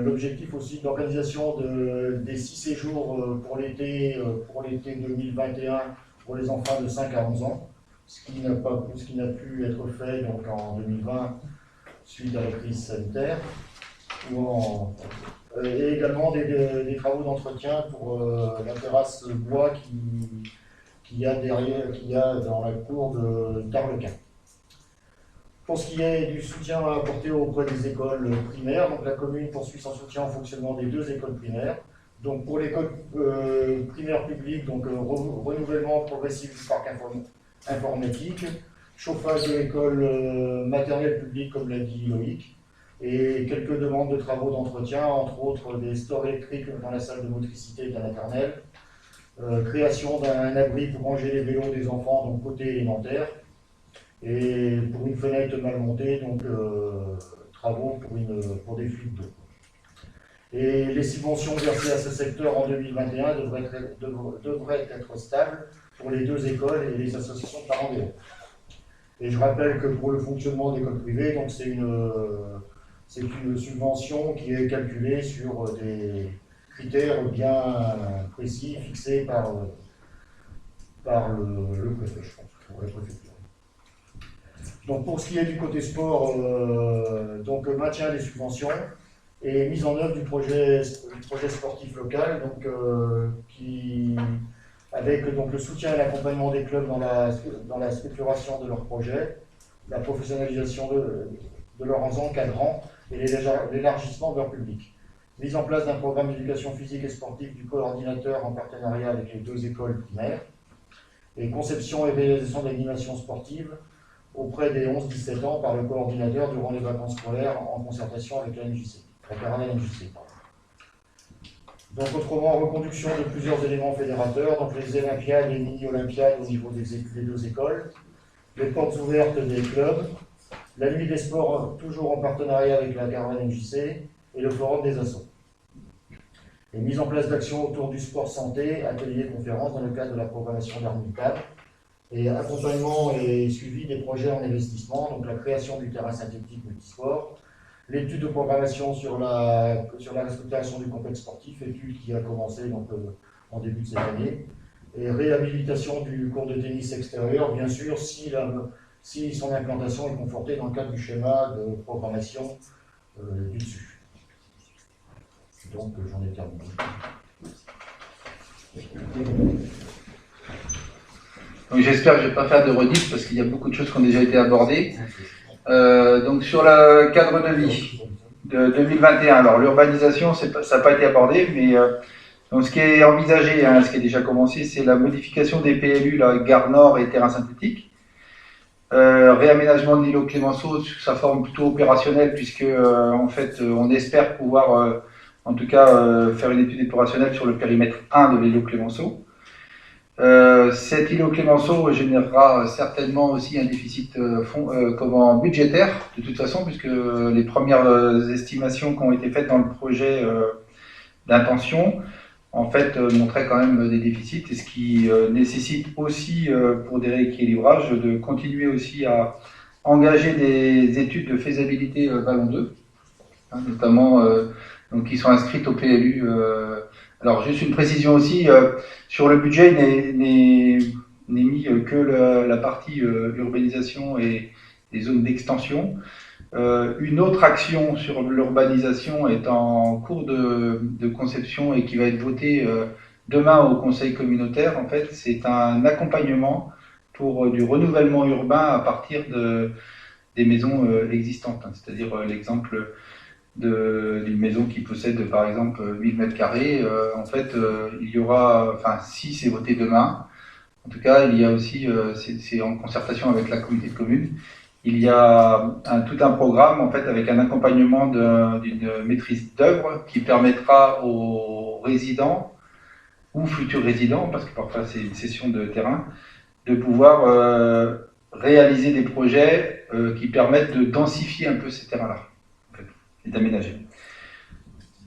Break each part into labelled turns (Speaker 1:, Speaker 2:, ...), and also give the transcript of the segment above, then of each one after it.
Speaker 1: l'objectif aussi d'organisation des 6 séjours pour l'été 2021 pour les enfants de 5 à 11 ans, ce qui n'a pu être fait donc, en 2020 suite à la crise sanitaire, et également des travaux d'entretien pour la terrasse bois qu'il y a dans la cour d'Arlequin. Pour ce qui est du soutien à apporter auprès des écoles primaires, donc la commune poursuit son soutien au fonctionnement des 2 écoles primaires. Donc pour l'école primaire publique, donc renouvellement progressif du parc informatique, chauffage de l'école maternelle publique, comme l'a dit Loïc, et quelques demandes de travaux d'entretien, entre autres des stores électriques dans la salle de motricité de la maternelle, création d'un abri pour ranger les vélos des enfants, donc côté élémentaire, et pour une fenêtre mal montée, donc travaux pour des fuites d'eau. Et les subventions versées à ce secteur en 2021 devraient être stables pour les 2 écoles et les associations de parents d'élèves. Et je rappelle que pour le fonctionnement d'écoles privées, donc c'est une subvention qui est calculée sur des critères bien précis fixés par le préfet, je pense, pour la préfecture. Donc pour ce qui est du côté sport, donc maintien des subventions et mise en œuvre du projet sportif local, donc, avec donc, le soutien et l'accompagnement des clubs dans la structuration de leurs projets, la professionnalisation de leurs encadrants et l'élargissement de leur public. Mise en place d'un programme d'éducation physique et sportive du coordinateur en partenariat avec les 2 écoles primaires, et conception et réalisation d'animations sportives auprès des 11-17 ans par le coordinateur durant les vacances scolaires en concertation avec la caravane NJC. Donc autrement, reconduction de plusieurs éléments fédérateurs, donc les Olympiades et mini-Olympiades au niveau des 2 écoles, les portes ouvertes des clubs, la nuit des sports toujours en partenariat avec la caravane NJC et le forum des assos. Et mise en place d'actions autour du sport santé, ateliers, conférences dans le cadre de la programmation d'Armitage, et accompagnement et suivi des projets en investissement, donc la création du terrain synthétique multisport, l'étude de programmation sur la restructuration du complexe sportif, étude qui a commencé donc, en début de cette année, et réhabilitation du cours de tennis extérieur, bien sûr, si son implantation est confortée dans le cadre du schéma de programmation du dessus. Donc j'en ai terminé.
Speaker 2: J'espère que je ne vais pas faire de redites parce qu'il y a beaucoup de choses qui ont déjà été abordées. Donc sur le cadre de vie de 2021, alors l'urbanisation, ça n'a pas été abordé, mais donc ce qui est envisagé, ce qui est déjà commencé, c'est la modification des PLU, la gare nord et terrain synthétique. Réaménagement de l'îlot Clémenceau sous sa forme plutôt opérationnelle, puisque en fait on espère pouvoir en tout cas faire une étude opérationnelle sur le périmètre 1 de l'îlot Clémenceau. Cet îlot Clémenceau générera certainement aussi un déficit budgétaire, de toute façon, puisque les premières estimations qui ont été faites dans le projet d'intention, en fait, montraient quand même des déficits, et ce qui nécessite aussi, pour des rééquilibrages, de continuer aussi à engager des études de faisabilité Vallon 2, notamment donc, qui sont inscrites au PLU. Alors, juste une précision aussi, sur le budget, n'est mis que la partie urbanisation et les zones d'extension. Une autre action sur l'urbanisation est en cours de conception et qui va être votée demain au conseil communautaire. En fait, c'est un accompagnement pour du renouvellement urbain à partir des maisons existantes. C'est-à-dire l'exemple d'une maison qui possède par exemple 1000 m², en fait il y aura, enfin si c'est voté demain, en tout cas il y a aussi, c'est en concertation avec la communauté de communes, il y a tout un programme en fait avec un accompagnement d'une maîtrise d'œuvre qui permettra aux résidents ou futurs résidents, parce que parfois c'est une cession de terrain, de pouvoir réaliser des projets qui permettent de densifier un peu ces terrains-là et d'aménager.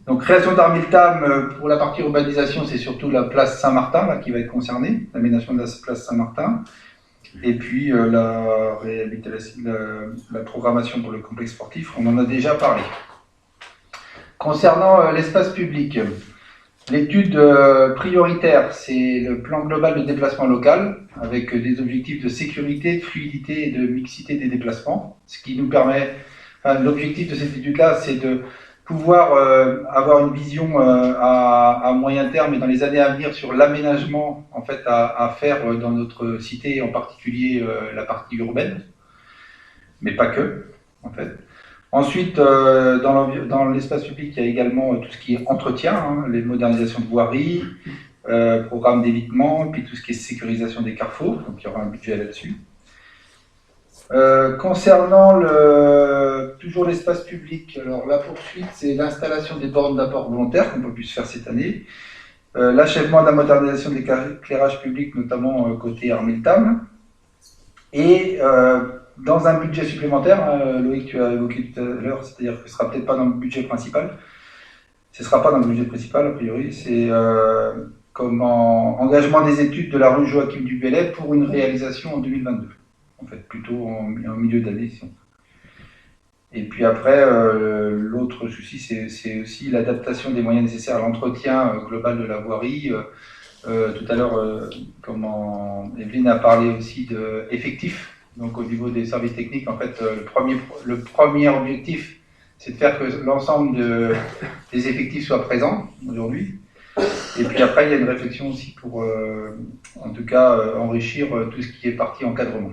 Speaker 2: Donc création d'Armiltam, pour la partie urbanisation, c'est surtout la place Saint-Martin là, qui va être concernée, l'aménagement de la place Saint-Martin, et puis la programmation pour le complexe sportif, on en a déjà parlé. Concernant l'espace public, l'étude prioritaire, c'est le plan global de déplacement local, avec des objectifs de sécurité, de fluidité et de mixité des déplacements. Ce qui nous permet, l'objectif de cette étude-là, c'est de pouvoir avoir une vision à moyen terme et dans les années à venir sur l'aménagement en fait, à faire dans notre cité, en particulier la partie urbaine, mais pas que, en fait. Ensuite, dans l'espace public, il y a également tout ce qui est entretien, hein, les modernisations de voirie, programme d'évitement, puis tout ce qui est sécurisation des carrefours, donc il y aura un budget là-dessus. Concernant toujours l'espace public, alors la poursuite, c'est l'installation des bornes d'apport volontaires qu'on peut plus faire cette année, l'achèvement de la modernisation de l'éclairage public, notamment côté Armiltam, et dans un budget supplémentaire, Loïc, tu as évoqué tout à l'heure, c'est-à-dire que ce ne sera peut-être pas dans le budget principal, ce ne sera pas dans le budget principal, a priori, c'est comme engagement des études de la rue Joachim du Bellay pour une réalisation en 2022. En fait, plutôt en milieu d'année. Et puis après, l'autre souci, c'est aussi l'adaptation des moyens nécessaires à l'entretien global de la voirie. Tout à l'heure, Evelyne a parlé aussi d'effectifs. Donc au niveau des services techniques, en fait, le premier objectif, c'est de faire que l'ensemble des effectifs soient présents aujourd'hui. Et puis après, il y a une réflexion aussi pour, en tout cas, enrichir tout ce qui est partie encadrement.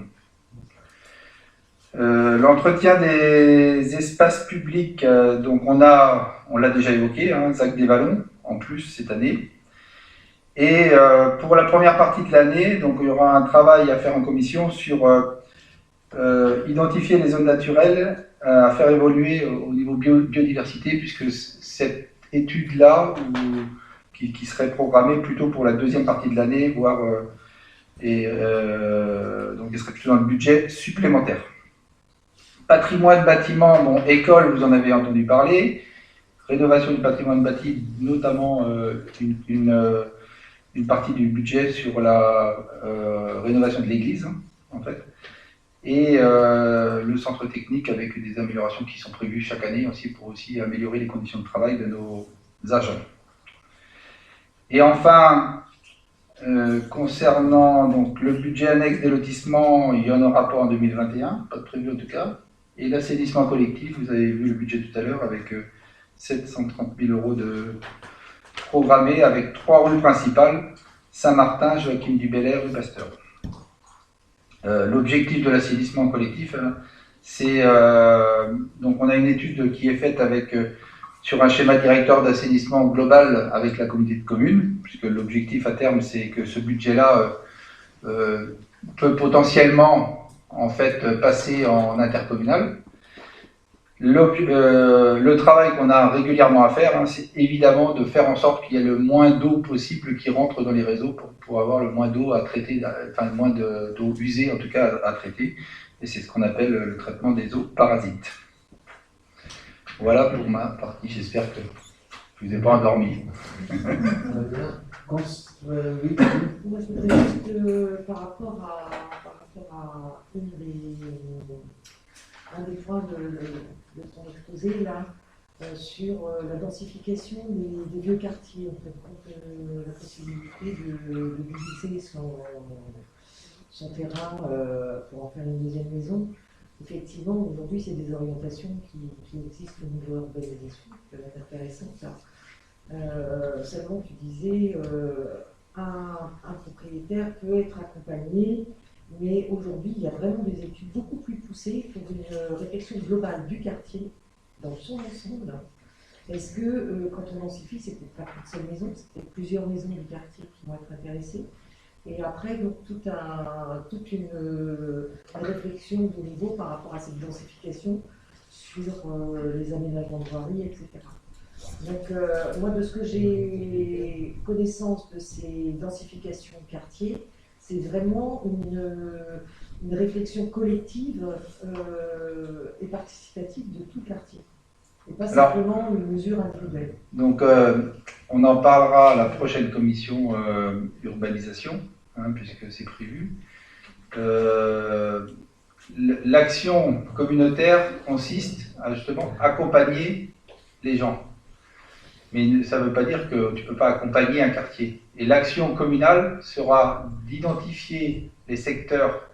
Speaker 2: L'entretien des espaces publics, donc on l'a déjà évoqué, hein, Zac des Vallons, en plus cette année. Et pour la première partie de l'année, donc il y aura un travail à faire en commission sur identifier les zones naturelles à faire évoluer au niveau biodiversité, puisque cette étude-là, qui serait programmée plutôt pour la deuxième partie de l'année, voire donc elle serait plutôt dans le budget supplémentaire. Patrimoine, bâtiment, bon, école, vous en avez entendu parler. Rénovation du patrimoine bâti, notamment une partie du budget sur la rénovation de l'église, hein, en fait. Et le centre technique avec des améliorations qui sont prévues chaque année aussi pour aussi améliorer les conditions de travail de nos agents. Et enfin, concernant donc, le budget annexe des lotissements, il n'y en aura pas en 2021, pas de prévu en tout cas. Et l'assainissement collectif, vous avez vu le budget tout à l'heure avec 730 000 € de programmés avec 3 rues principales, Saint-Martin, Joachim du Bellay, rue Pasteur. L'objectif de l'assainissement collectif, c'est donc on a une étude qui est faite avec sur un schéma directeur d'assainissement global avec la communauté de communes, puisque l'objectif à terme c'est que ce budget-là peut potentiellement en fait passer en intercommunal. Le travail qu'on a régulièrement à faire, hein, c'est évidemment de faire en sorte qu'il y ait le moins d'eau possible qui rentre dans les réseaux pour avoir le moins d'eau à traiter, enfin le moins d'eau usée en tout cas à traiter. Et c'est ce qu'on appelle le traitement des eaux parasites. Voilà pour ma partie, j'espère que je ne vous ai pas endormi.
Speaker 3: Oui, moi je voudrais juste par rapport à un des points de ton exposé là, sur la densification des vieux quartiers, en fait, donc, la possibilité de diviser son terrain pour en faire une deuxième maison. Effectivement, aujourd'hui, c'est des orientations qui existent au niveau urbanisation, qui peuvent être intéressantes. Seulement, tu disais, un propriétaire peut être accompagné, mais aujourd'hui, il y a vraiment des études beaucoup plus poussées pour une réflexion globale du quartier dans son ensemble. Est-ce que, quand on densifie, c'est peut-être pas qu'une seule maison, c'est peut-être plusieurs maisons du quartier qui vont être intéressées. Et après, donc, toute une réflexion de niveau par rapport à cette densification sur les aménagements de voirie, etc. Donc, moi, de ce que j'ai connaissance de ces densifications de quartier, c'est vraiment une réflexion collective et participative de tout quartier. Et pas simplement une mesure individuelle. Donc,
Speaker 2: on en parlera à la prochaine commission urbanisation, hein, puisque c'est prévu. L'action communautaire consiste à justement accompagner les gens. Mais ça ne veut pas dire que tu ne peux pas accompagner un quartier. Et l'action communale sera d'identifier les secteurs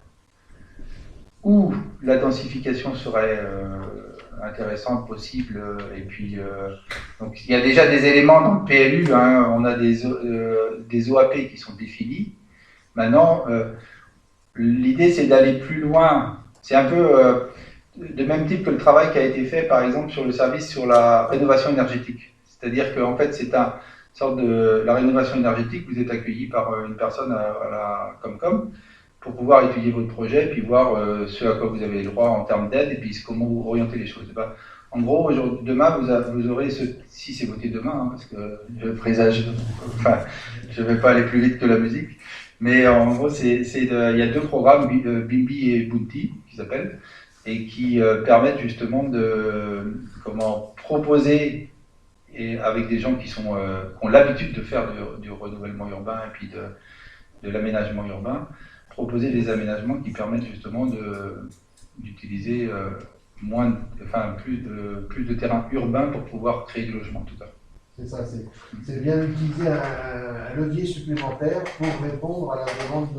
Speaker 2: où la densification serait intéressante, possible. Et puis, donc, il y a déjà des éléments dans le PLU, hein, on a des OAP qui sont définis. Maintenant, l'idée, c'est d'aller plus loin. C'est un peu de même type que le travail qui a été fait, par exemple, sur le service sur la rénovation énergétique. C'est-à-dire qu'en fait, c'est une sorte de la rénovation énergétique. Vous êtes accueilli par une personne à la Comcom pour pouvoir étudier votre projet, puis voir ce à quoi vous avez le droit en termes d'aide, et puis comment vous orientez les choses. En gros, demain, vous aurez, si c'est voté demain, hein, parce que je présage, enfin, je ne vais pas aller plus vite que la musique, mais en gros, il y a 2 programmes, Bimbi et Bounty, qui s'appellent, et qui permettent justement de proposer, et avec des gens qui ont l'habitude de faire du renouvellement urbain et puis de l'aménagement urbain, proposer des aménagements qui permettent justement d'utiliser plus de terrain urbain pour pouvoir créer du logement, en tout cas.
Speaker 4: C'est ça, c'est bien d'utiliser un levier supplémentaire pour répondre à la demande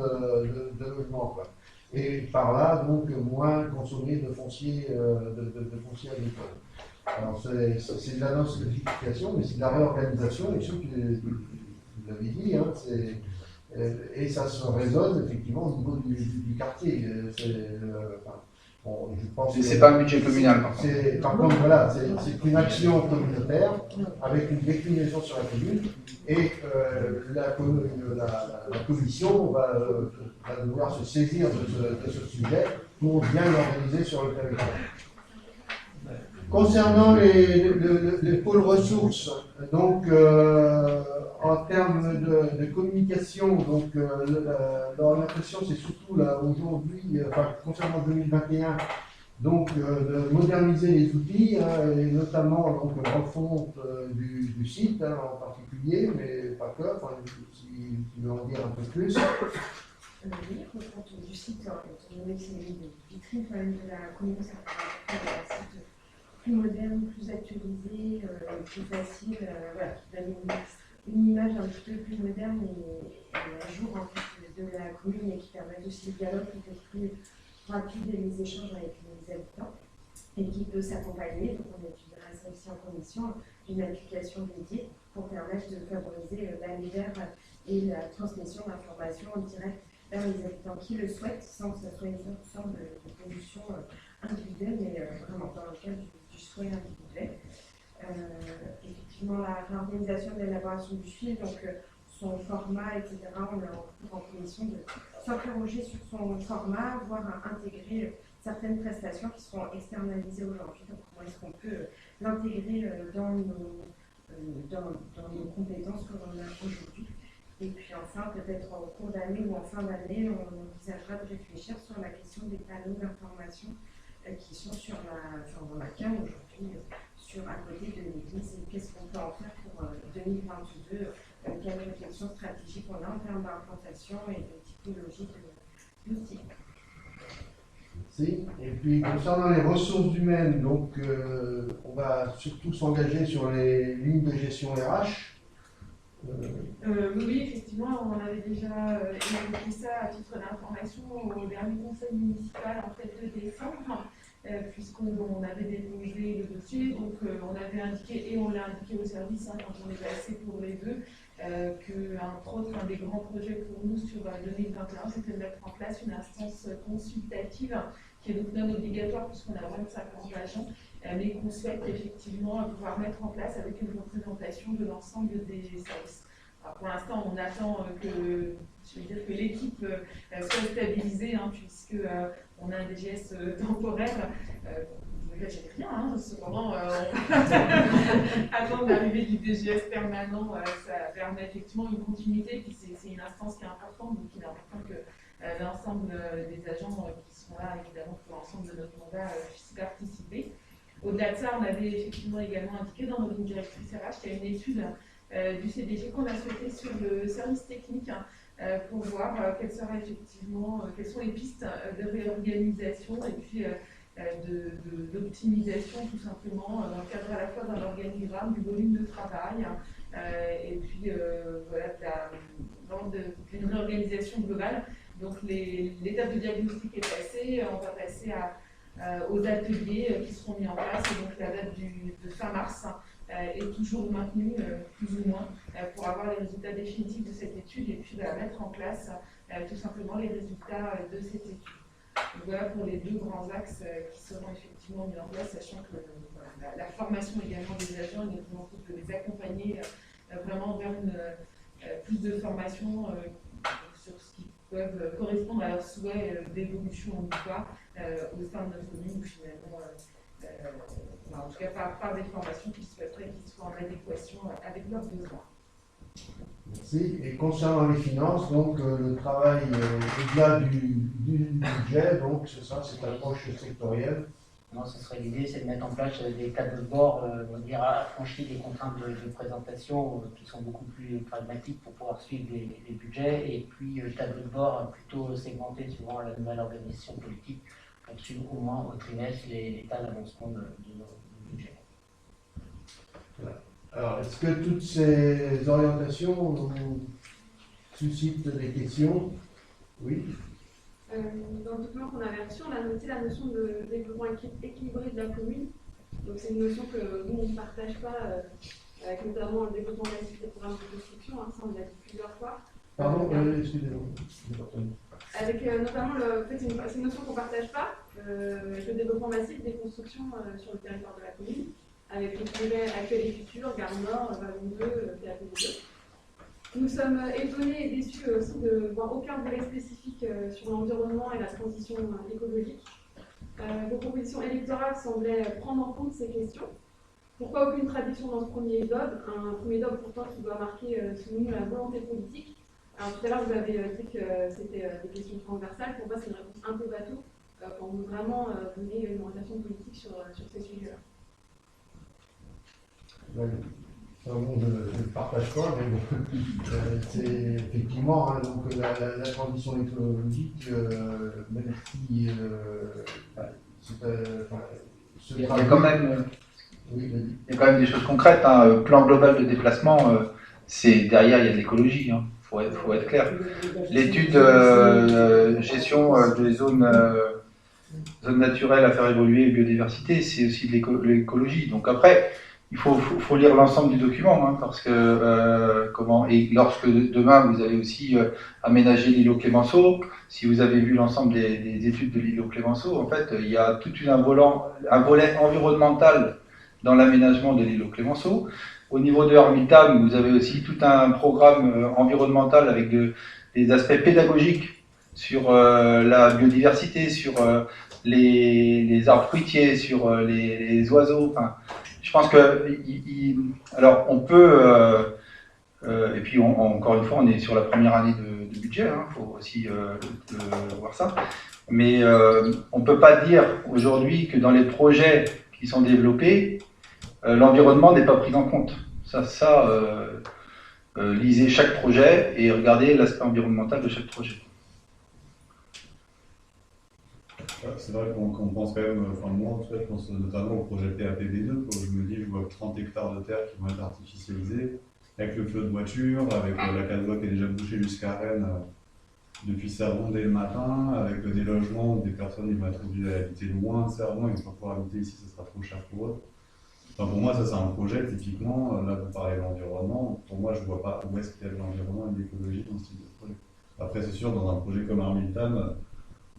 Speaker 4: de logement, quoi. Et par là, donc, moins consommer de foncier, agricole. Alors, c'est de la densification, mais c'est de la réorganisation, et surtout, vous l'avez dit, hein, et ça se résonne effectivement au niveau du quartier. Je pense que
Speaker 2: c'est pas un budget communal.
Speaker 4: Par contre, voilà, c'est une action communautaire avec une déclinaison sur la commune, et la commission va devoir se saisir de ce sujet pour bien l'organiser sur le territoire. Concernant les pôles ressources, donc en termes de communication, donc l'orientation c'est surtout là aujourd'hui, concernant 2021, donc de moderniser les outils, hein, et notamment donc refonte du site, hein, en particulier, mais pas que. Enfin, si tu veux en dire un peu plus.
Speaker 5: Oui, refonte du site, étant donné que c'est une vitrine quand même de la communauté, ça va un site plus moderne, plus actualisé, plus facile, voilà, qui donne une image un petit peu plus moderne et à jour en fait, de la commune, et qui permet aussi le dialogue peut-être plus rapide et les échanges avec les habitants, et qui peut s'accompagner, donc on étudiera ça aussi en commission, d'une application dédiée pour permettre de favoriser la misère et la transmission d'informations en direct vers les habitants qui le souhaitent, sans que ce soit une sorte de pollution individuelle, mais vraiment dans le cadre du souhait individuel. Effectivement, la réorganisation de l'élaboration du fil, donc son format, etc., on est en cours en commission de s'interroger sur son format, voire intégrer certaines prestations qui sont externalisées aujourd'hui. Donc, comment est-ce qu'on peut l'intégrer dans nos compétences que l'on a aujourd'hui. Et puis enfin, peut-être en cours d'année ou en fin d'année, on envisagera de réfléchir sur la question des panneaux d'information qui sont sur la cam aujourd'hui, à côté de l'église, et qu'est-ce qu'on peut en faire pour 2022, quelle réflexion stratégique on a en termes d'implantation et de typologie d'outils.
Speaker 4: Et puis concernant les ressources humaines, donc on va surtout s'engager sur les lignes de gestion RH.
Speaker 6: Oui, effectivement, on avait déjà évoqué ça à titre d'information au dernier conseil municipal en fait de décembre, puisqu'on avait déposé le dossier, donc on avait indiqué, et on l'a indiqué au service quand on est passé pour les deux, qu'entre autres, un des grands projets pour nous sur 2021, c'était de mettre en place une instance consultative, qui est donc non obligatoire puisqu'on a 25 agents, mais qu'on souhaite effectivement pouvoir mettre en place avec une représentation de l'ensemble des services. Alors pour l'instant, on attend que l'équipe soit stabilisée, puisqu'on a un DGS temporaire. Je ne gâche rien, cependant, attendre l'arrivée du DGS permanent, ça permet effectivement une continuité, puis c'est une instance qui est importante, donc il est important que l'ensemble des agents qui sont là, évidemment, pour l'ensemble de notre mandat, puissent participer. Au-delà de ça, on avait effectivement également indiqué dans notre ligne directrice RH qu'il y a une étude du CDG qu'on a souhaité sur le service technique pour voir quelles sont les pistes de réorganisation et puis d'optimisation tout simplement, dans le cadre à la fois d'un organigramme, du volume de travail, et puis voilà, d'une réorganisation globale. Donc l'étape de diagnostic est passée, on va passer aux ateliers qui seront mis en place, et donc la date de fin mars est toujours maintenue, plus ou moins, pour avoir les résultats définitifs de cette étude et puis mettre en place tout simplement les résultats de cette étude. Donc voilà pour les deux grands axes qui seront effectivement mis en place, sachant que la formation également des agents, il est en de les accompagner vraiment vers plus de formation sur ce qui peuvent correspondre à leurs souhaits d'évolution en emploi au sein de notre commune, où finalement, en tout cas par des formations qui soient en adéquation avec leurs besoins.
Speaker 4: Merci. Et concernant les finances, donc le travail au-delà du budget, donc c'est ça, cette approche sectorielle.
Speaker 7: Non, ce serait l'idée, c'est de mettre en place des tableaux de bord, on va dire, affranchis des contraintes de présentation qui sont beaucoup plus pragmatiques pour pouvoir suivre les budgets, et puis tableau de bord plutôt segmenté suivant la nouvelle organisation politique, pour suivre au moins au trimestre l'état d'avancement de nos budgets.
Speaker 4: Voilà. Alors, est-ce que toutes ces orientations vous suscitent des questions? Oui.
Speaker 8: Dans le document qu'on avait reçu, on a noté la notion de développement équilibré de la commune. Donc c'est une notion que nous, on ne partage pas, avec notamment le développement massif des programmes de construction, ça on l'a dit plusieurs fois.
Speaker 4: Pardon, excusez-moi.
Speaker 8: Avec notamment, c'est une notion qu'on ne partage pas, avec le développement massif des constructions sur le territoire de la commune, avec le projet actuel et futur, Gare Nord, Vallon 2, PAP2. Nous sommes étonnés et déçus aussi de voir aucun volet spécifique sur l'environnement et la transition écologique. Vos propositions électorales semblaient prendre en compte ces questions. Pourquoi aucune traduction dans ce premier DOB? Un premier DOB pourtant qui doit marquer, selon nous, la volonté politique. Alors tout à l'heure, vous avez dit que c'était des questions transversales. Pour moi, c'est une réponse un peu bateau quand on veut vraiment donner une orientation politique sur ces sujets-là.
Speaker 4: Bon, je ne partage pas, mais bon, c'est effectivement donc la transition écologique, même si
Speaker 2: il y a quand même des choses concrètes. Plan global de déplacement, c'est derrière il y a de l'écologie. Faut être clair. L'étude gestion des zones naturelles à faire évoluer, biodiversité, c'est aussi de l'écologie. Donc après, il faut lire l'ensemble du document, parce que et lorsque demain vous allez aussi aménager l'îlot Clémenceau, si vous avez vu l'ensemble des études de l'îlot Clémenceau, en fait il y a tout un volet environnemental dans l'aménagement de l'îlot Clémenceau. Au niveau de Hermitam, vous avez aussi tout un programme environnemental avec des aspects pédagogiques sur la biodiversité, sur les arbres fruitiers, sur les oiseaux. Je pense que, alors on peut, et puis encore une fois, on est sur la première année de budget, faut aussi voir ça, mais on ne peut pas dire aujourd'hui que dans les projets qui sont développés, l'environnement n'est pas pris en compte. Lisez chaque projet et regardez l'aspect environnemental de chaque projet.
Speaker 9: C'est vrai qu'on pense quand même, moi en tout cas, je pense notamment au projet PAPB2, je me dis, je vois 30 hectares de terre qui vont être artificialisés, avec le flot de voitures, avec la casse-voie qui est déjà bouchée jusqu'à Rennes depuis Cervon dès le matin, avec des logements où des personnes vont être obligées à habiter loin de Cervon, ils ne vont pas pouvoir habiter ici, ça sera trop cher pour eux. Pour moi, ça c'est un projet, typiquement, là vous parlez de l'environnement, pour moi je ne vois pas où est-ce qu'il y a de l'environnement et de l'écologie dans ce type de projet. Après c'est sûr, dans un projet comme Hermitam,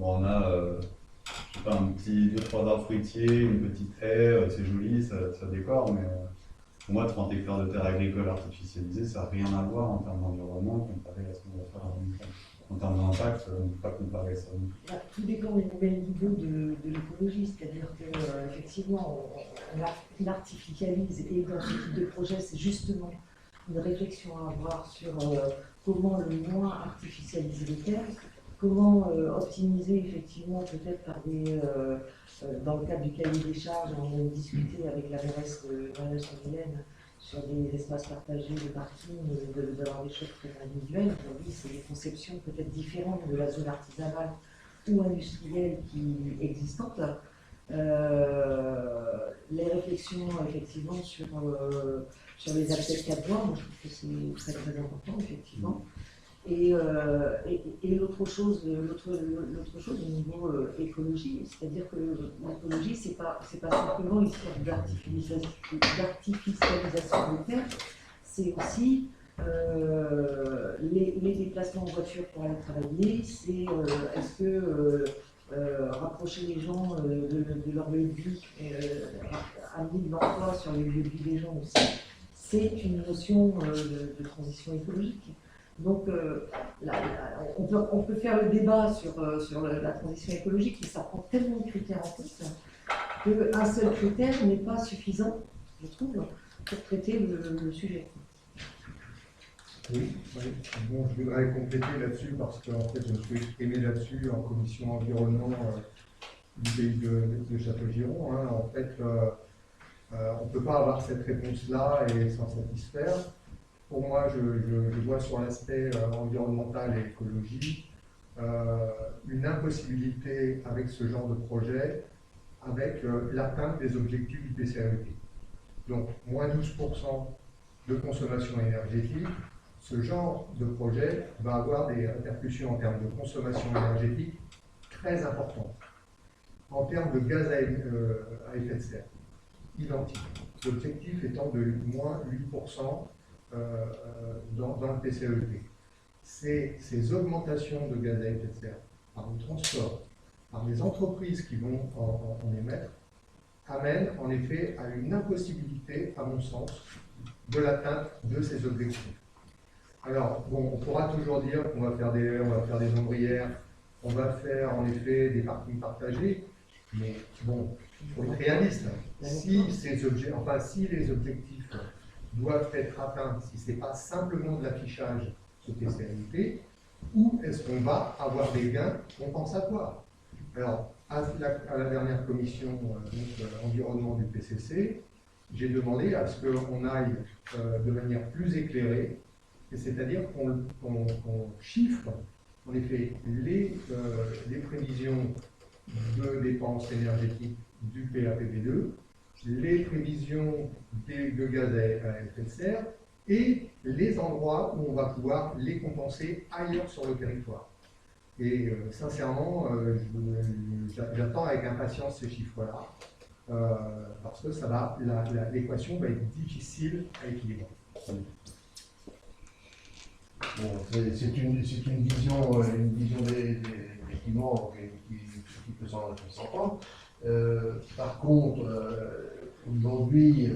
Speaker 9: on a je sais pas, un petit 2-3 arbres fruitiers, une petite haie, c'est joli, ça décore, mais pour moi 30 hectares de terre agricole artificialisée, ça n'a rien à voir en termes d'environnement comparé à ce qu'on va faire à Hermitam. En termes d'impact, on ne peut pas comparer ça.
Speaker 3: Tout dépend du niveau de l'écologie, c'est-à-dire qu'effectivement, on artificialise, et dans ce type de projet, c'est justement une réflexion à avoir sur comment le moins artificialiser les terres, comment optimiser effectivement, peut-être par dans le cadre du cahier des charges, on a discuté avec la mairesse de Mylène sur des espaces partagés de parking, d'avoir des choses très individuelles. Aujourd'hui, c'est des conceptions peut-être différentes de la zone artisanale ou industrielle qui est existante. Les réflexions effectivement sur les accès de 4 voies, moi je trouve que c'est très très important effectivement. Et l'autre chose au niveau écologie, c'est-à-dire que l'écologie c'est pas simplement une sorte d'artificialisation des terres, c'est aussi les déplacements en voiture pour aller travailler, c'est est-ce que rapprocher les gens de leur lieu de vie, amener de l'emploi sur les lieux de vie des gens aussi, c'est une notion de transition écologique. Donc on peut faire le débat sur la transition écologique, mais ça prend tellement de critères en compte qu'un seul critère n'est pas suffisant, je trouve, pour traiter le sujet.
Speaker 10: Oui, bon, je voudrais compléter là-dessus parce qu'en fait, je me suis exprimé là-dessus en commission environnement du pays de Château-Giron. Hein. En fait, on ne peut pas avoir cette réponse-là et s'en satisfaire. Pour moi, je vois sur l'aspect environnemental et écologie une impossibilité avec ce genre de projet, avec l'atteinte des objectifs du PCAET. Donc, moins 12% de consommation énergétique. Ce genre de projet va avoir des répercussions en termes de consommation énergétique très importantes. En termes de gaz à effet de serre, identique. L'objectif étant de moins 8% dans le PCAET. Ces augmentations de gaz à effet de serre par le transport, par les entreprises qui vont en émettre, amènent en effet à une impossibilité, à mon sens, de l'atteinte de ces objectifs. Alors, bon, on pourra toujours dire qu'on va faire des ombrières, on va faire en effet des parkings partagés, mais bon, il faut être réaliste. Si les objectifs doivent être atteints, si ce n'est pas simplement de l'affichage ce PCAET, où est-ce qu'on va avoir des gains compensatoires? Alors, à la dernière commission environnement du PCC, j'ai demandé à ce qu'on aille de manière plus éclairée, c'est-à-dire qu'on chiffre en effet les prévisions de dépenses énergétiques du PAPP2, les prévisions de gaz à effet de serre et les endroits où on va pouvoir les compenser ailleurs sur le territoire. Et sincèrement, j'attends avec impatience ces chiffres-là, parce que l'équation va être difficile à équilibrer.
Speaker 4: Bon, c'est une vision effectivement qui peut s'entendre. Par contre, aujourd'hui,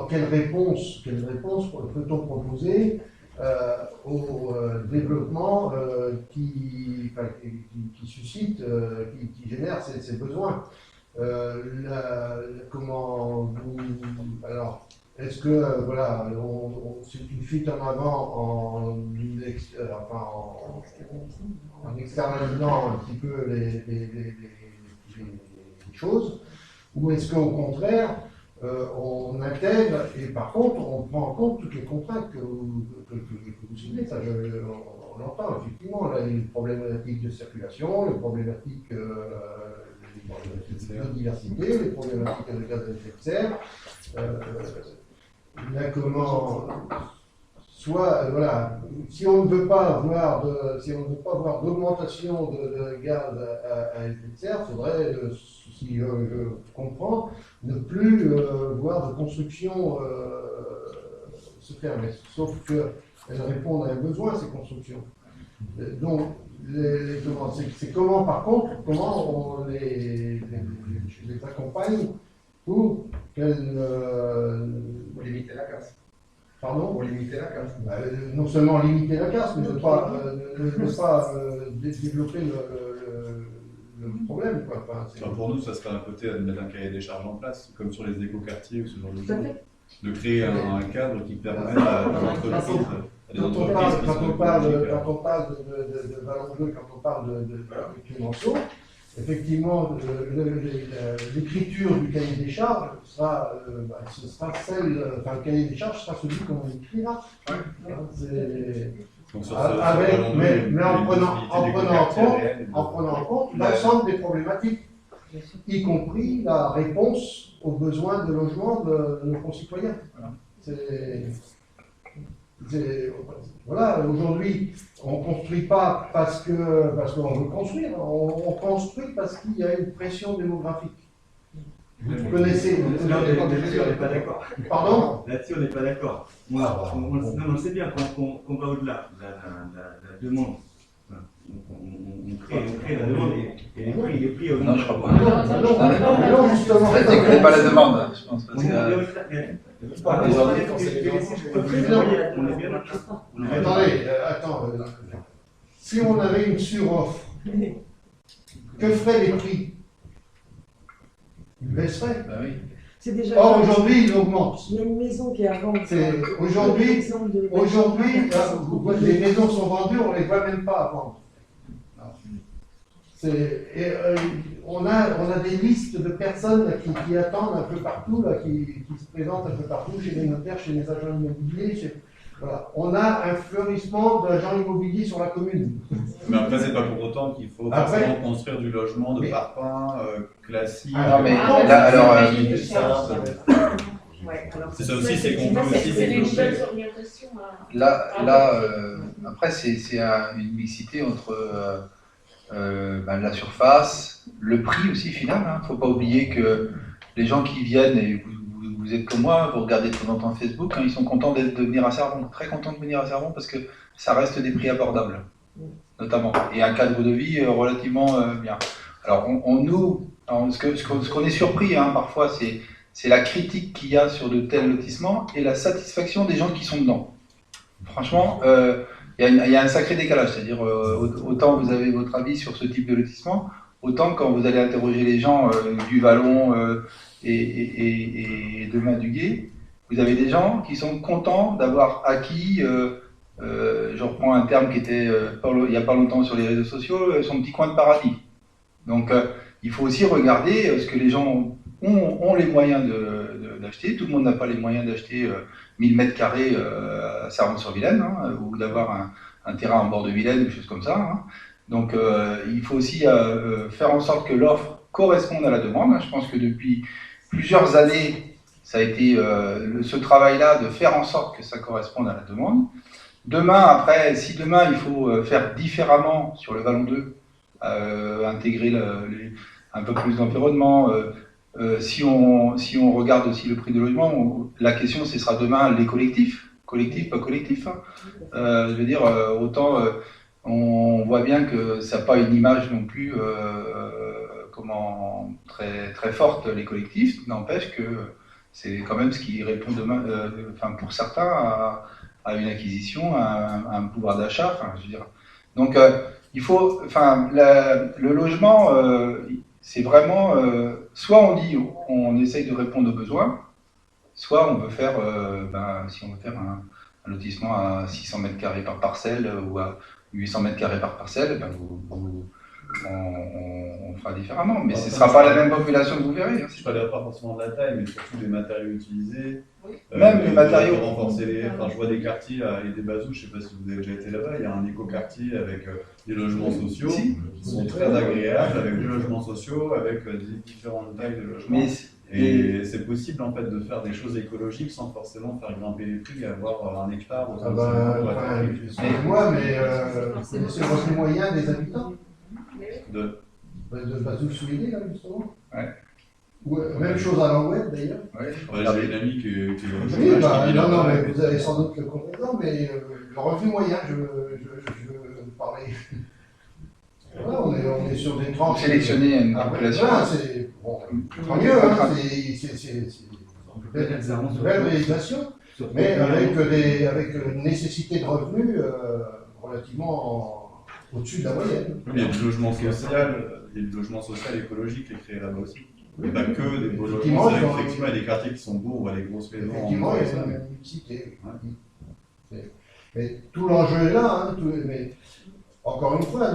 Speaker 4: quelle réponse peut-on proposer au développement qui suscite, qui génère ces besoins? Alors, est-ce que voilà, c'est une fuite en avant en externalisant un petit peu les choses, ou est-ce qu'au contraire on intègre et par contre on prend en compte toutes les contraintes que vous soulevez? Ça, on entend effectivement là, les problématiques de circulation, les problématiques de biodiversité, les problématiques de gaz à effet de serre. Voilà, si on ne veut pas avoir d'augmentation de gaz à effet de serre, il faudrait, si je comprends, ne plus voir de construction se fermer. Sauf qu'elles répondent à un besoin, ces constructions. Donc, c'est comment, par contre, on les accompagne pour qu'elles
Speaker 10: Pour limiter la casse.
Speaker 4: Pardon?
Speaker 10: Pour limiter la casse.
Speaker 4: Non seulement limiter la casse, mais ne pas développer le problème. Quoi. Enfin,
Speaker 9: pour nous, ça serait un côté de mettre un cahier des charges en place, comme sur les écoquartiers ou ce genre de choses. De créer un cadre qui permet à des entreprises.
Speaker 4: Quand on parle de Vallon Bleu, quand on parle de Clémenceau, effectivement, l'écriture du cahier des charges sera, le cahier des charges sera celui qu'on écrira. Mais en prenant en compte l'ensemble des problématiques. y compris la réponse aux besoins de logement de nos concitoyens. Voilà, aujourd'hui, on ne construit pas parce qu'on veut construire, on construit parce qu'il y a une pression démographique. Vous connaissez.
Speaker 11: Là-dessus, on n'est pas d'accord.
Speaker 4: Pardon?
Speaker 11: Là-dessus, on n'est pas d'accord. On le sait bien qu'on va au-delà de la demande. On crée la demande et les prix
Speaker 2: Non, je crois pas.
Speaker 4: Non, justement.
Speaker 2: Ça décrit pas la demande, je pense. Parce que...
Speaker 4: Attends. Si on avait une suroffre, que feraient les prix? Ils baisseraient.
Speaker 2: Bah oui.
Speaker 3: C'est déjà.
Speaker 4: Or, aujourd'hui, ils augmentent.
Speaker 3: Il y a une maison qui est à vendre.
Speaker 4: Aujourd'hui, les maisons sont vendues, on ne les voit même pas à vendre. On a des listes de personnes qui attendent un peu partout, là, qui se présentent un peu partout, chez les notaires, chez les agents immobiliers. Voilà. On a un fleurissement d'agents immobiliers sur la commune.
Speaker 9: Mais après, c'est pas pour autant qu'il faut forcément construire du logement de parpaing classique.
Speaker 2: Non, mais là, alors.
Speaker 9: C'est ça aussi, c'est qu'on peut aussi développer.
Speaker 2: Là, après, c'est une mixité entre la surface, le prix aussi final. Il ne faut pas oublier que les gens qui viennent, et vous êtes comme moi, vous regardez de temps en temps Facebook, ils sont contents de venir à Cervon, très contents de venir à Cervon parce que ça reste des prix abordables, notamment, et un cadre de vie relativement bien. Alors, ce qu'on est surpris parfois, c'est la critique qu'il y a sur de tels lotissements et la satisfaction des gens qui sont dedans. Franchement, il y a un sacré décalage, c'est-à-dire autant vous avez votre avis sur ce type de lotissement, autant quand vous allez interroger les gens du Vallon et de Main-du-Guet, vous avez des gens qui sont contents d'avoir acquis, je reprends un terme qui était il n'y a pas longtemps sur les réseaux sociaux, son petit coin de paradis. Donc il faut aussi regarder ce que les gens ont les moyens d'acheter. Tout le monde n'a pas les moyens d'acheter 1000 m² à Cervon-sur-Vilaine, ou d'avoir un terrain en bord de Vilaine, des choses comme ça. Donc il faut aussi faire en sorte que l'offre corresponde à la demande. Je pense que depuis plusieurs années, ça a été ce travail-là de faire en sorte que ça corresponde à la demande. Si demain il faut faire différemment sur le Vallon 2, intégrer un peu plus d'environnement, si on regarde aussi le prix de logement, la question ce sera demain les collectifs, pas collectifs. Je veux dire, autant on voit bien que ça n'a pas une image non plus très, très forte, les collectifs, n'empêche que c'est quand même ce qui répond demain, pour certains à une acquisition, à un pouvoir d'achat. Je veux dire. Donc il faut, le logement, c'est vraiment, soit on essaye de répondre aux besoins, soit on veut faire, si on veut faire un lotissement à 600 m² par parcelle ou à 800 m² par parcelle, on fera différemment, mais ce ne sera pas la même population que vous verrez.
Speaker 9: Je ne parle pas forcément de la taille, mais surtout des matériaux utilisés.
Speaker 2: Même les matériaux.
Speaker 9: Pour renforcer je vois des quartiers et des bazous, je ne sais pas si vous avez déjà été là-bas, il y a un éco-quartier avec des logements sociaux qui sont très agréables, avec des logements sociaux, avec différentes tailles de logements. Et c'est possible en fait de faire des choses écologiques sans forcément faire grimper les prix et avoir un hectare.
Speaker 4: Excusez-moi, mais c'est le moyen des habitants
Speaker 9: de
Speaker 4: Bazou-Souillet, là, justement.
Speaker 2: Ouais.
Speaker 4: Même chose à l'Ouest, d'ailleurs.
Speaker 9: J'ai une amie qui est
Speaker 4: Oui, non, mais vous avez sans doute le complément, mais le revenu moyen, je parlais. Voilà, on est sur des tranches.
Speaker 2: Sélectionner une population.
Speaker 4: C'est tant mieux, c'est une belle réalisation, mais avec une nécessité de revenus relativement au-dessus de la moyenne.
Speaker 9: Il y a du logement social, il y a du logement social écologique qui est créé là-bas aussi. Il n'y a pas que des beaux logements, effectivement, il y a des quartiers qui sont beaux, on voit les grosses maisons.
Speaker 4: Effectivement, il y a une mixité. Mais tout l'enjeu est là, mais encore une fois,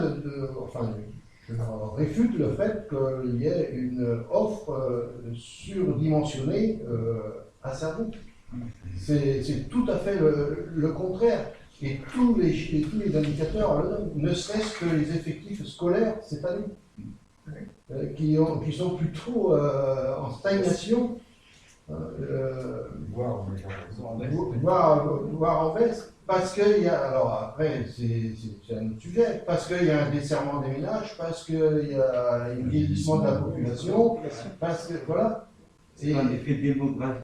Speaker 4: je réfute le fait qu'il y ait une offre surdimensionnée à Cervon. C'est tout à fait le contraire. Et tous les indicateurs, ne serait-ce que les effectifs scolaires cette année. qui sont plutôt en stagnation, voire en baisse, parce qu'il y a, alors après c'est un autre sujet, parce qu'il y a un desserrement des ménages, parce qu'il y a un vieillissement de la population, parce que voilà.
Speaker 11: C'est un effet démographique.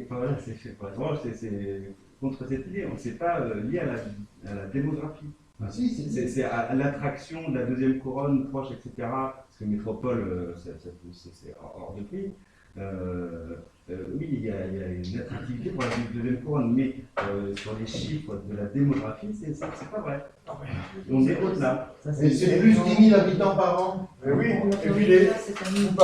Speaker 11: Voilà, c'est contre cette idée. C'est pas lié à la démographie. C'est à l'attraction de la deuxième couronne proche, etc. Parce que métropole, c'est hors de prix. Oui, il y a une attractivité pour la deuxième couronne, mais sur les chiffres de la démographie, c'est pas vrai. On est au-delà.
Speaker 4: Et c'est plus 10 000 habitants par an.
Speaker 12: Oui, et puis vous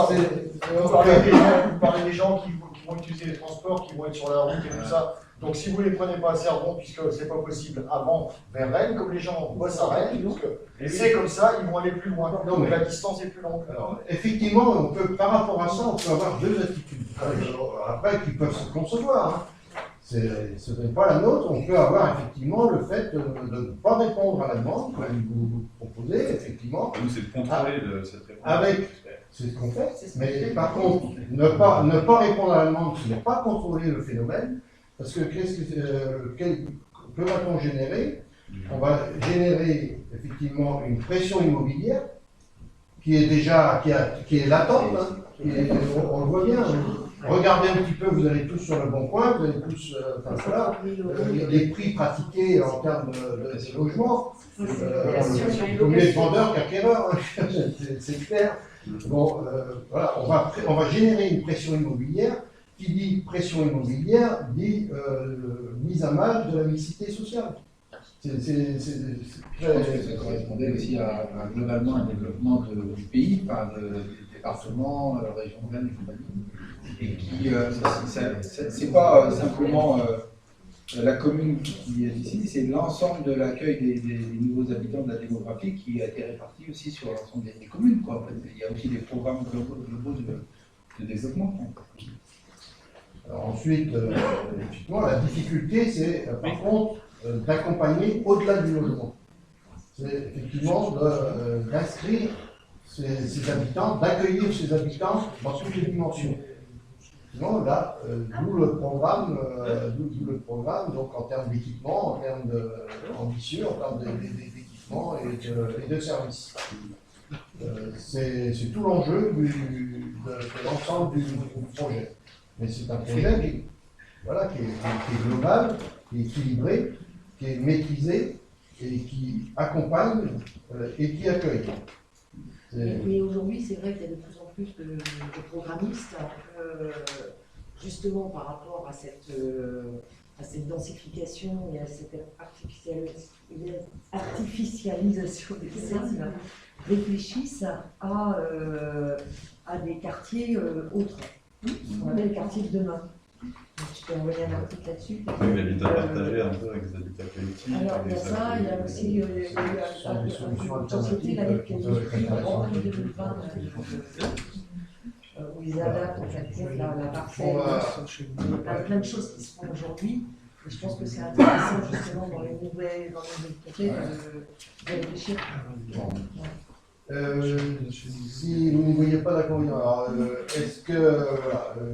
Speaker 12: parlez des gens qui vont utiliser les transports, qui vont être sur la route et tout ça. Donc si vous ne les prenez pas à Cerdon, puisque c'est pas possible avant vers Rennes, comme les gens bossent à Rennes, parce que c'est comme ça, ils vont aller plus loin. Donc la distance est plus longue.
Speaker 4: Alors, effectivement, on peut, par rapport à ça, on peut avoir deux attitudes. Après, qui peuvent se concevoir. Hein. Ce n'est pas la nôtre. On peut avoir effectivement le fait de ne pas répondre à la demande que vous proposez, effectivement.
Speaker 9: Nous, c'est de contrôler cette réponse.
Speaker 4: C'est ce qu'on fait. Mais par contre, ne pas répondre à la demande, ce n'est pas contrôler le phénomène. Parce que que va-t-on générer? On va générer effectivement une pression immobilière qui est déjà qui est latente. Hein, on le voit bien. Regardez un petit peu, vous allez tous sur le bon coin, vous allez tous, les prix pratiqués en termes de logement. Il faut mieux être vendeur qu'acquéreur, hein, c'est clair. Bon, voilà, on va générer une pression immobilière. Qui dit pression immobilière dit mise à mal de la mixité sociale.
Speaker 2: Je pense que ça correspondait aussi à globalement un développement du pays, enfin, des départements, régions urbaines et compagnie. Et qui, c'est pas simplement la commune qui est ici, c'est l'ensemble de l'accueil des nouveaux habitants de la démographie qui a été réparti aussi sur l'ensemble des communes, quoi. En fait, il y a aussi des programmes globaux de développement.
Speaker 4: Alors ensuite, effectivement, la difficulté, c'est par contre d'accompagner au-delà du logement. C'est effectivement d'inscrire ces habitants, d'accueillir ces habitants dans toutes les dimensions. Sinon, là, d'où le programme, donc en termes d'équipement, en termes ambitieux, en termes d'équipement et de services. C'est tout l'enjeu de l'ensemble du projet. Mais c'est un projet qui est global, qui est équilibré, qui est maîtrisé et qui accompagne et qui accueille.
Speaker 3: Mais aujourd'hui, c'est vrai qu'il y a de plus en plus de programmistes, justement par rapport à cette densification et à cette artificialisation des sols, réfléchissent à des quartiers autres. On appelle le quartier de demain. Donc, je peux envoyer un article là-dessus.
Speaker 9: Oui, l'habitat partagé un peu avec les habitats collectifs.
Speaker 3: Alors, il y a ça, il y a aussi une société l'année qui a été en 2020 où ils adaptent en fait la parcelle. Il y a plein de choses qui se font aujourd'hui. Et je pense que c'est intéressant justement dans les nouvelles projets de réfléchir.
Speaker 4: Si vous ne voyez pas d'accord, alors est-ce que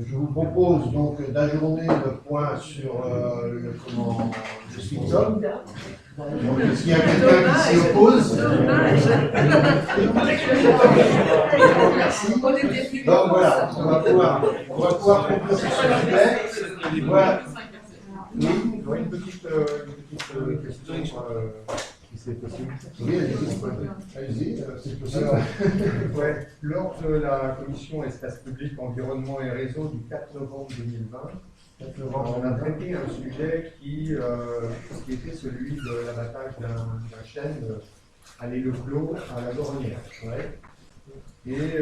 Speaker 4: je vous propose donc d'ajourner le point sur le SPICZOM. Est-ce qu'il y a quelqu'un qui s'y oppose? Merci. Donc voilà, on va pouvoir conclure ce sujet. Voilà.
Speaker 10: Oui, j'aurais une petite question. C'est possible.
Speaker 4: Oui, allez-y, c'est possible.
Speaker 10: Ouais. Lors de la commission espace public, environnement et réseau du 4 novembre 2020, on a traité un sujet qui était celui de l'abattage d'un chêne à l'Île-Clos à la Dornière. Ouais. Et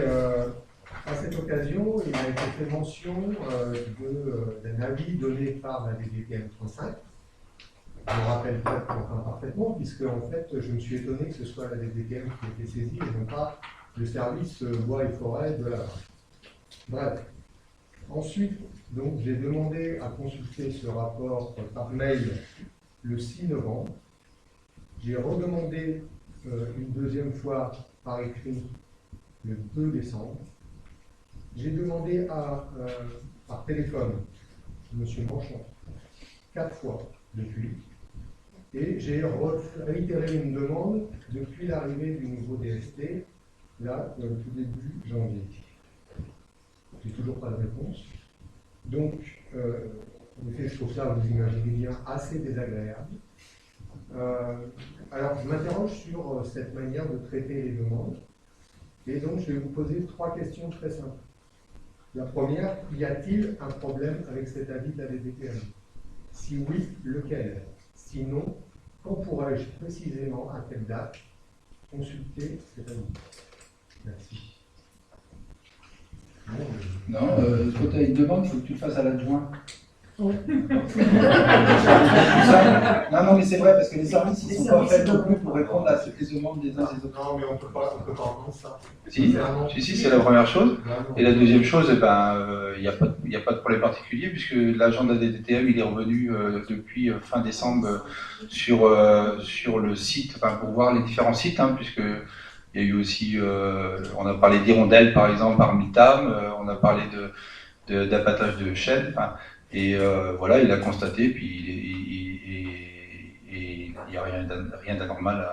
Speaker 10: à cette occasion, il a été fait mention d'un avis donné par la DGPM 35. Je me rappelle parfaitement, puisque en fait, je me suis étonné que ce soit la DGPM qui ait été saisie et non pas le service bois et forêt de la Vache. Bref. Ensuite, donc, j'ai demandé à consulter ce rapport par mail le 6 novembre. J'ai redemandé une deuxième fois par écrit le 2 décembre. J'ai demandé par téléphone à M. Manchon 4 fois depuis, et j'ai réitéré une demande depuis l'arrivée du nouveau DST, là, tout début janvier. J'ai toujours pas de réponse. Donc, en effet, je trouve ça, vous imaginez bien, assez désagréable. Alors, je m'interroge sur cette manière de traiter les demandes. Et donc, je vais vous poser 3 questions très simples. La première, y a-t-il un problème avec cet avis de la DPTM? Si oui, lequel? Sinon, quand pourrais-je précisément, à quelle date, consulter cet avis? Merci.
Speaker 2: Non, quand tu as une demande, il faut que tu le fasses à l'adjoint.
Speaker 3: Oui.
Speaker 2: Non, mais c'est vrai, parce que les services, ils ne sont pas faits non plus pour répondre à toutes les demandes des uns et des autres.
Speaker 10: Non, mais on ne peut pas entendre ça.
Speaker 2: Si, c'est la première chose. Et la deuxième chose, il n'y a pas de problème particulier, puisque l'agent de la DDTM, il est revenu depuis fin décembre sur le site, enfin, pour voir les différents sites, puisque il y a eu aussi, on a parlé d'hirondelles par exemple, par Miltam, on a parlé d'abattage de chênes, et voilà, il a constaté, puis il n'y a rien d'anormal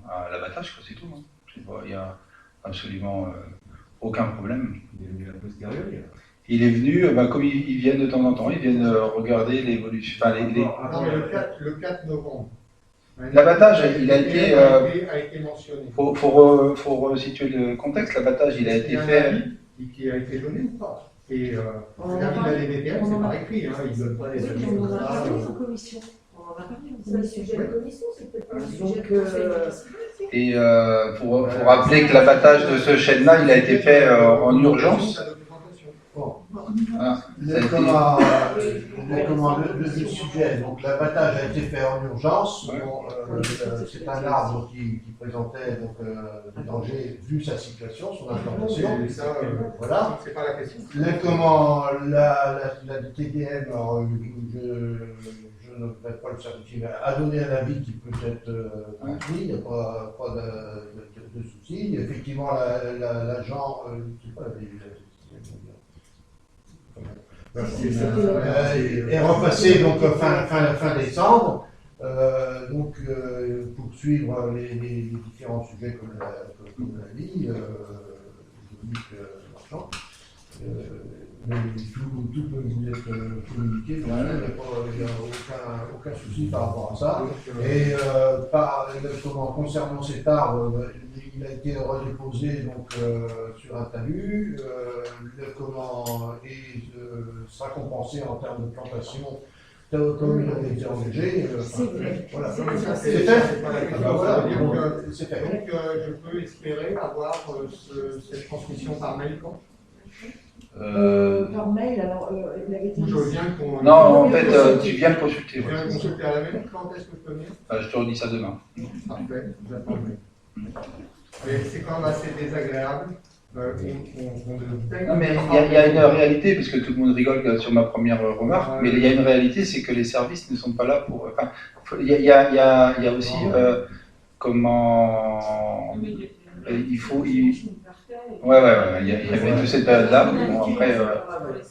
Speaker 2: à l'abattage, c'est tout. Il n'y a absolument aucun problème.
Speaker 11: Il est venu a posteriori.
Speaker 2: Il est venu, comme ils viennent de temps en temps, ils viennent regarder l'évolution.
Speaker 10: Non, mais le 4 novembre.
Speaker 2: L'abattage, il a été.
Speaker 10: A été mentionné.
Speaker 2: Faut resituer le contexte. L'abattage, il a été fait.
Speaker 10: Qui a été donné ou pas? Et l'avis de la DDTM, c'est par écrit, ils ne donnent pas des avis.
Speaker 3: On en a parlé en commission. On en a parlé en commission.
Speaker 5: C'est un sujet de commission, c'est peut-être pas un sujet de conseil.
Speaker 2: Et pour rappeler que l'abattage de ce chêne-là, il a été fait en urgence.
Speaker 4: Le sujet, donc l'abattage a été fait en urgence.
Speaker 2: Ouais.
Speaker 4: C'est un arbre qui présentait donc, des dangers vu sa situation, son implantation. Voilà.
Speaker 10: C'est pas la question.
Speaker 4: La TDM, je ne vais pas le certifier, a donné un avis qui peut être transmis, il n'y a pas de souci. Effectivement, l'agent, je sais pas, est repassé donc fin décembre, pour suivre les différents sujets comme l'a dit Dominique Marchand. Mais tout peut vous être communiqué, donc il n'y a aucun souci par rapport à ça. Et concernant cet arbre, il a été redéposé donc, sur un talus, sera compensé en termes de plantation comme il avait été engagé. Voilà. C'est fait. C'est fait.
Speaker 10: Donc je peux espérer avoir cette transmission par mail quand?
Speaker 3: Par mail, alors il avait été.
Speaker 2: Non, en fait, tu viens le consulter.
Speaker 10: Je viens le consulter à la mail, quand est-ce que je peux venir?
Speaker 2: Je te redis ça demain.
Speaker 10: Parfait, j'attends le mail. Mais c'est quand même assez désagréable.
Speaker 2: Non, mais il y a une réalité, parce que tout le monde rigole sur ma première remarque, mais il y a une réalité, c'est que les services ne sont pas là pour. Enfin, il y a aussi comment. Il faut. Ouais, il y avait toute cette période-là. Bon, après,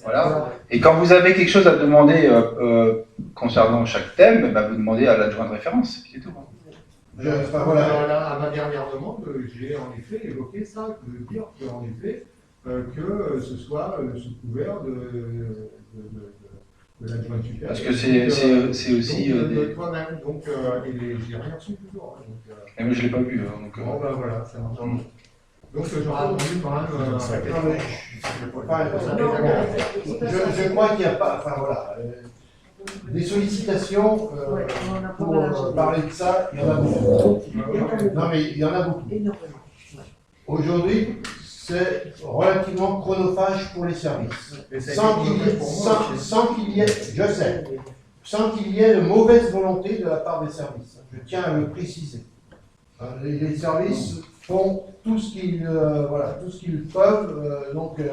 Speaker 2: voilà. Et quand vous avez quelque chose à demander concernant chaque thème, vous demandez à l'adjoint de référence, c'est tout.
Speaker 10: À ma dernière demande, j'ai en effet évoqué ça, de dire qu'en effet, que ce soit sous couvert de l'adjoint supérieur.
Speaker 2: Parce que c'est aussi.
Speaker 10: De toi-même, donc, et j'ai rien reçu toujours.
Speaker 2: Et moi je ne l'ai pas vu. Donc,
Speaker 10: bon, voilà, ça marche. Donc j'aurais voulu quand même.
Speaker 4: Je crois qu'il n'y a pas. Enfin voilà. Des sollicitations pour parler de ça, il y en a beaucoup. Non, mais il y en a beaucoup. Aujourd'hui, c'est relativement chronophage pour les services. Sans qu'il y ait, je sais, sans qu'il y ait de mauvaise volonté de la part des services. Je tiens à le préciser. Les services font tout ce qu'ils peuvent. Voilà.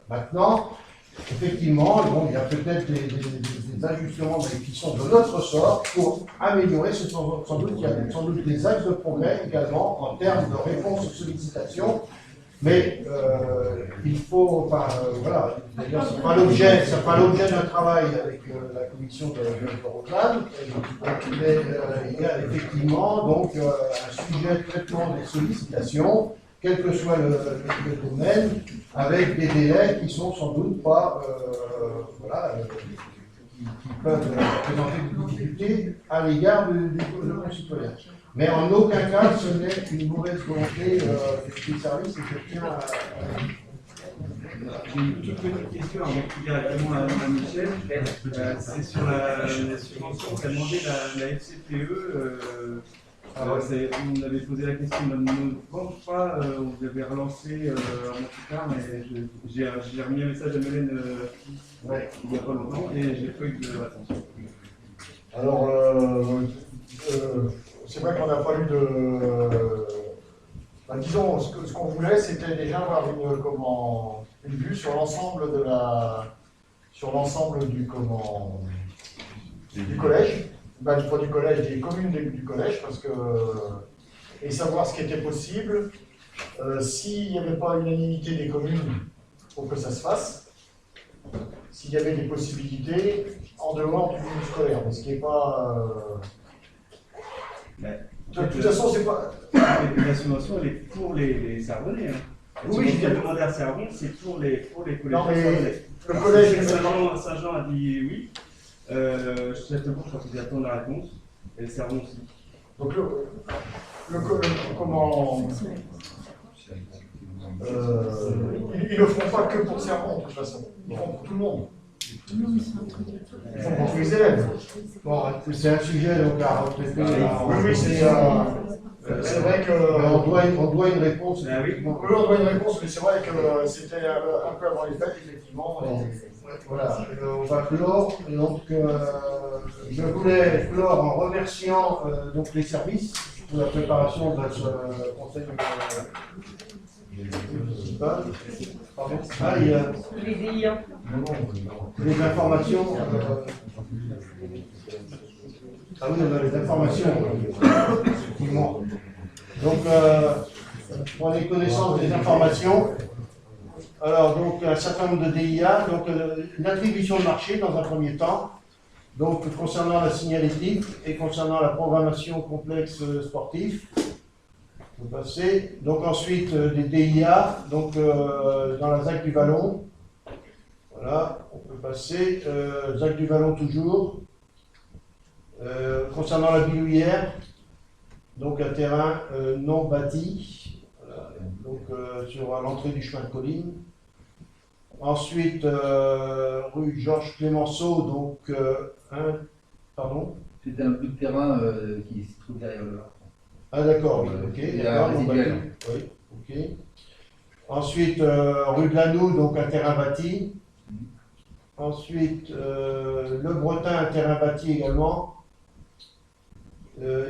Speaker 4: Maintenant, effectivement, il y a peut-être des ajustements qui sont de notre sort pour améliorer. Sans doute, il y a sans doute des axes de progrès également en termes de réponse aux sollicitations Mais il faut, enfin, voilà, d'ailleurs, ça fera l'objet d'un travail avec la commission de Rotterdam. Mais il y a effectivement donc un sujet de traitement des sollicitations, quel que soit le domaine, avec des délais qui sont sans doute pas, voilà, qui peuvent présenter des difficultés à l'égard de concitoyens. Mais en aucun cas, ce n'est une mauvaise volonté des services et je tiens à...
Speaker 11: J'ai une toute petite question avant de dire directement à Michel. C'est sur la subvention qu'a demandé la FCPE. On avait posé la question de novembre, je crois, on vous avait relancé un mois plus tard, mais j'ai remis un message à Mélène il n'y a pas longtemps et j'ai pas eu de réponse.
Speaker 12: Alors, c'est vrai qu'on n'a pas eu de... Enfin, disons, ce qu'on voulait, c'était déjà avoir une vue sur l'ensemble de la... sur l'ensemble du collège. Pas du collège, des communes du collège, parce que... et savoir ce qui était possible. S'il n'y avait pas unanimité des communes pour que ça se fasse, s'il y avait des possibilités en dehors du milieu scolaire, mais ce qui n'est pas... de toute façon, c'est pas...
Speaker 11: La subvention, elle est pour les Sarbonnais. Hein.
Speaker 12: Oui,
Speaker 11: je viens de demander à Sarbon, c'est pour les collégiens.
Speaker 12: Non, mais le collège
Speaker 11: Saint-Jean a dit oui. Châteaubourg, je crois qu'ils attendent la réponse. Et le Sarbon aussi.
Speaker 12: Donc, ils ne font pas que pour Servon, de toute façon. Ils font pour tout le monde. Ils font pour tous les élèves.
Speaker 4: Bon, c'est un sujet donc à retraiter.
Speaker 12: Oui, c'est vrai que...
Speaker 4: On doit une réponse.
Speaker 12: Ah oui, on doit une réponse, mais c'est vrai que c'était un peu avant les fêtes, effectivement.
Speaker 4: Voilà, on va clore. Donc, je voulais clore en remerciant donc les services pour la préparation de ce conseil municipal. Pardon. Ah, il y a
Speaker 3: Les DIA.
Speaker 4: les informations. Ah oui, on a les informations, effectivement. Donc, prenez connaissance des informations. Alors, donc, un certain nombre de DIA, donc l'attribution de marché dans un premier temps, donc concernant la signalétique et concernant la programmation complexe sportive. On peut passer. Donc ensuite, des DIA, donc dans la ZAC du Vallon. Voilà, on peut passer. ZAC du Vallon toujours. Concernant la Bilouière, donc un terrain non bâti, voilà, donc sur l'entrée du chemin de Colline. Ensuite, rue Georges Clémenceau, donc pardon.
Speaker 2: C'était un peu de terrain qui se trouve derrière le.
Speaker 4: Ah d'accord, oui, ok, d'accord, non bâti. Oui, ok. Ensuite, rue de Lannou, donc un terrain bâti. Ensuite, Le Bretin, un terrain bâti également.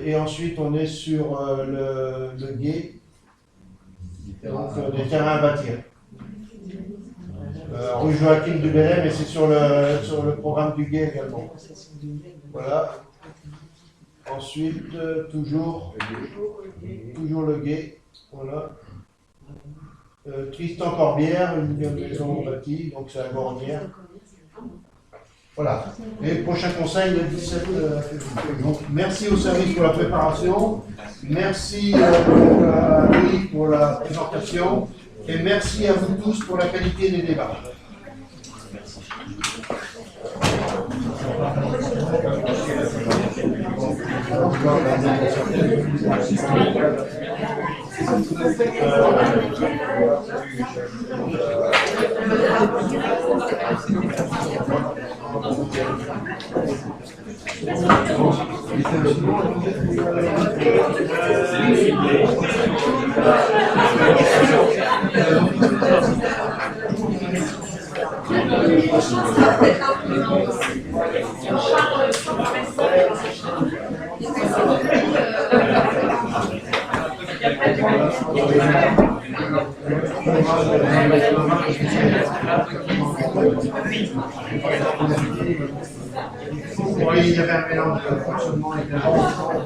Speaker 4: Et ensuite, on est sur le Gué, donc des terrains à bâtir. Rue Joachim du Bellay, mais c'est sur le programme du Gué également. Voilà. Ensuite, toujours le Gué. Voilà. Tristan Corbière, une maison bâtie, donc c'est à Gornière. Voilà. Et prochain conseil le 17 février. Donc, merci au service pour la préparation. Merci à Louis pour la présentation. Et merci à vous tous pour la qualité des débats. puis il y avait un mélange de fonctionnement et
Speaker 13: les chiffres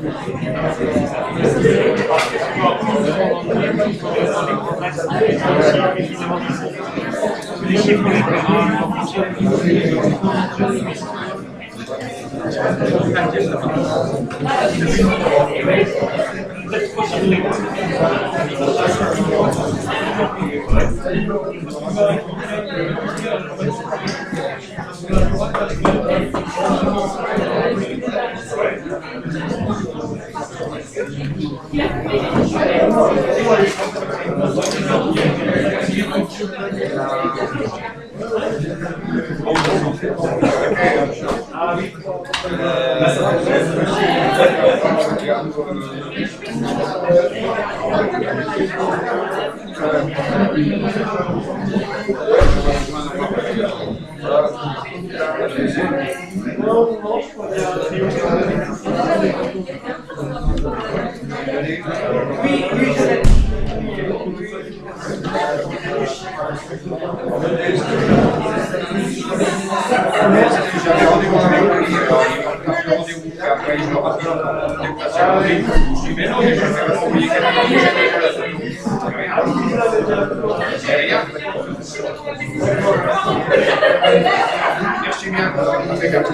Speaker 14: Merci bien, impeccable.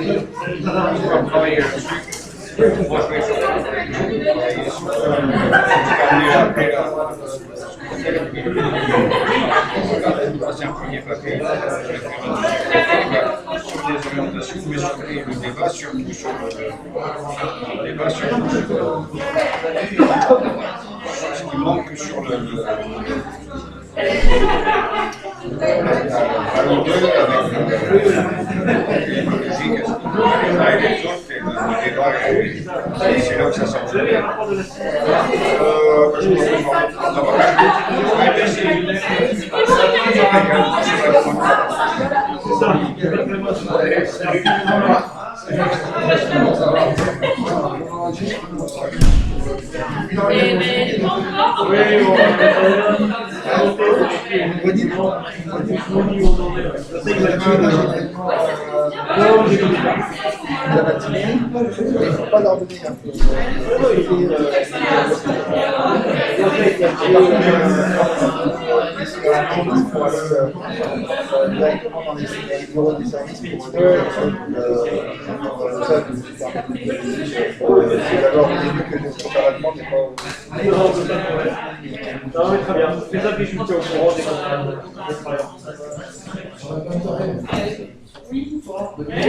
Speaker 14: On va travailler là-dessus. Moi, je vais c'est un premier papier. Je vais faire sur les orientations, mais sur le débat, surtout sur le débat sur ce qui manque sur le ballon 2 avec l'écologique, les uns et les autres, et le débat, c'est là que ça sort.
Speaker 15: La matinée, il ne faut pas leur donner un peu. Directement dans les bureaux des services pour ça, c'est d'abord au début que le comparativement n'est pas.
Speaker 13: Non, mais très bien. C'est ça que je suis au courant des contrats.
Speaker 8: Oui.
Speaker 4: Oui.